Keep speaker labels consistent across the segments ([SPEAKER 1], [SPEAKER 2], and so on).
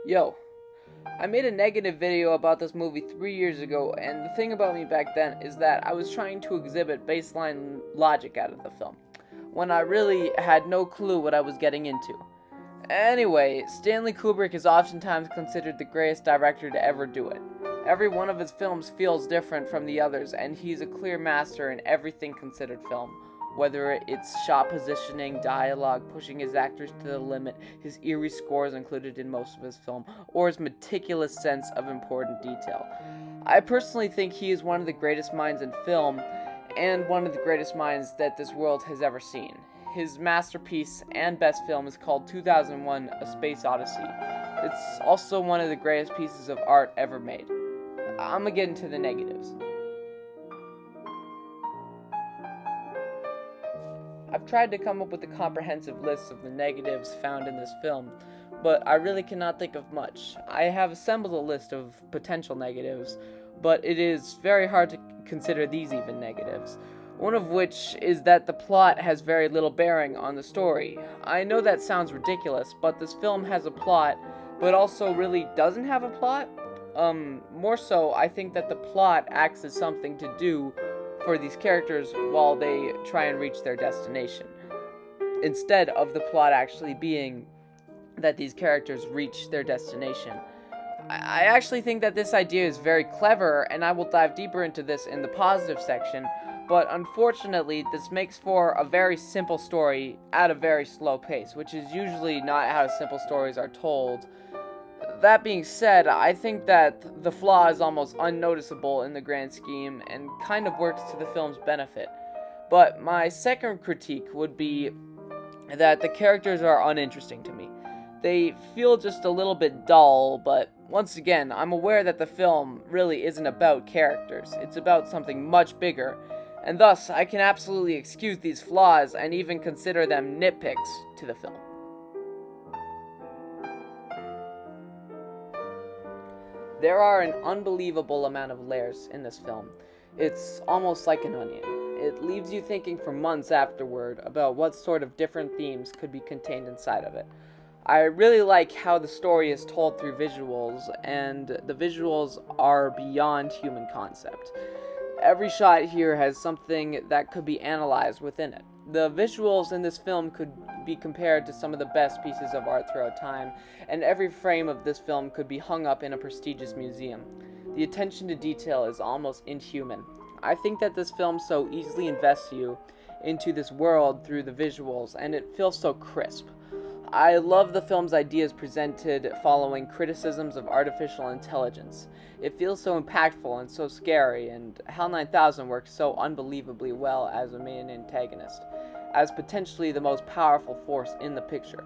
[SPEAKER 1] Yo, I made a negative video about this movie 3 years ago, and the thing about me back then is that I was trying to exhibit baseline logic out of the film, when I really had no clue what I was getting into. Anyway, Stanley Kubrick is oftentimes considered the greatest director to ever do it. Every one of his films feels different from the others, and he's a clear master in everything considered film. Whether it's shot positioning, dialogue, pushing his actors to the limit, his eerie scores included in most of his film, or his meticulous sense of important detail. I personally think he is one of the greatest minds in film, and one of the greatest minds that this world has ever seen. His masterpiece and best film is called 2001: A Space Odyssey. It's also one of the greatest pieces of art ever made. I'm gonna get into the negatives. I've tried to come up with a comprehensive list of the negatives found in this film, but I really cannot think of much. I have assembled a list of potential negatives, but it is very hard to consider these even negatives. One of which is that the plot has very little bearing on the story. I know that sounds ridiculous, but this film has a plot, but also really doesn't have a plot. More so, I think that the plot acts as something to do for these characters while they try and reach their destination, instead of the plot actually being that these characters reach their destination. I actually think that this idea is very clever, and I will dive deeper into this in the positive section, but unfortunately this makes for a very simple story at a very slow pace, which is usually not how simple stories are told. That being said, I think that the flaw is almost unnoticeable in the grand scheme and kind of works to the film's benefit. But my second critique would be that the characters are uninteresting to me. They feel just a little bit dull, but once again, I'm aware that the film really isn't about characters. It's about something much bigger, and thus I can absolutely excuse these flaws and even consider them nitpicks to the film. There are an unbelievable amount of layers in this film. It's almost like an onion. It leaves you thinking for months afterward about what sort of different themes could be contained inside of it. I really like how the story is told through visuals, and the visuals are beyond human concept. Every shot here has something that could be analyzed within it. The visuals in this film could be compared to some of the best pieces of art throughout time, and every frame of this film could be hung up in a prestigious museum. The attention to detail is almost inhuman. I think that this film so easily invests you into this world through the visuals, and it feels so crisp. I love the film's ideas presented following criticisms of artificial intelligence. It feels so impactful and so scary, and HAL 9000 works so unbelievably well as a main antagonist, as potentially the most powerful force in the picture.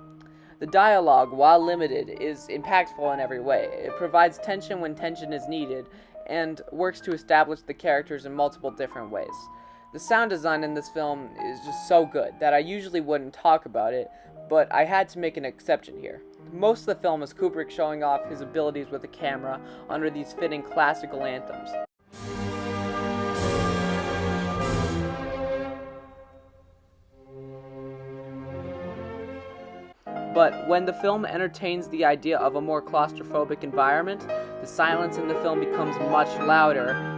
[SPEAKER 1] The dialogue, while limited, is impactful in every way. It provides tension when tension is needed, and works to establish the characters in multiple different ways. The sound design in this film is just so good that I usually wouldn't talk about it, but I had to make an exception here. Most of the film is Kubrick showing off his abilities with the camera under these fitting classical anthems. But when the film entertains the idea of a more claustrophobic environment, the silence in the film becomes much louder.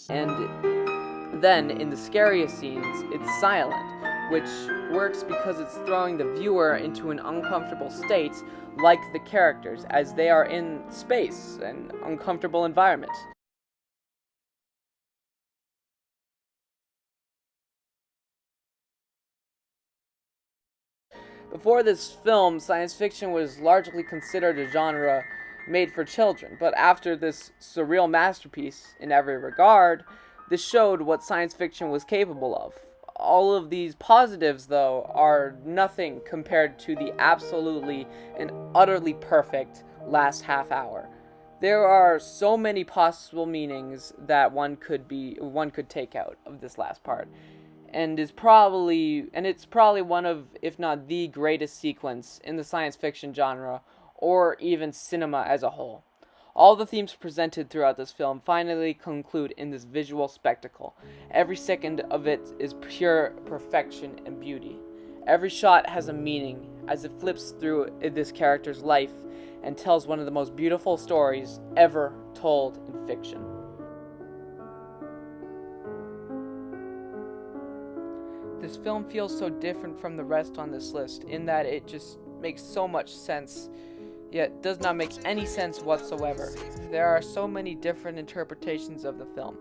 [SPEAKER 1] And then, in the scariest scenes, it's silent, which works because it's throwing the viewer into an uncomfortable state like the characters, as they are in space, an uncomfortable environment. Before this film, science fiction was largely considered a genre made for children, but after this surreal masterpiece in every regard, this showed what science fiction was capable of. All of these positives, though, are nothing compared to the absolutely and utterly perfect last half hour. There are so many possible meanings that one could take out of this last part, and it's probably one of, if not the greatest sequence in the science fiction genre, or even cinema as a whole. All the themes presented throughout this film finally conclude in this visual spectacle. Every second of it is pure perfection and beauty. Every shot has a meaning as it flips through this character's life and tells one of the most beautiful stories ever told in fiction. This film feels so different from the rest on this list in that it just makes so much sense, yet does not make any sense whatsoever. There are so many different interpretations of the film.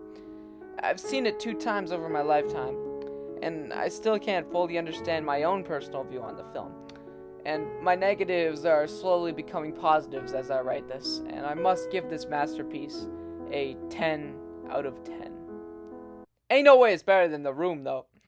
[SPEAKER 1] I've seen it 2 times over my lifetime, and I still can't fully understand my own personal view on the film. And my negatives are slowly becoming positives as I write this, and I must give this masterpiece a 10 out of 10. Ain't no way it's better than The Room, though.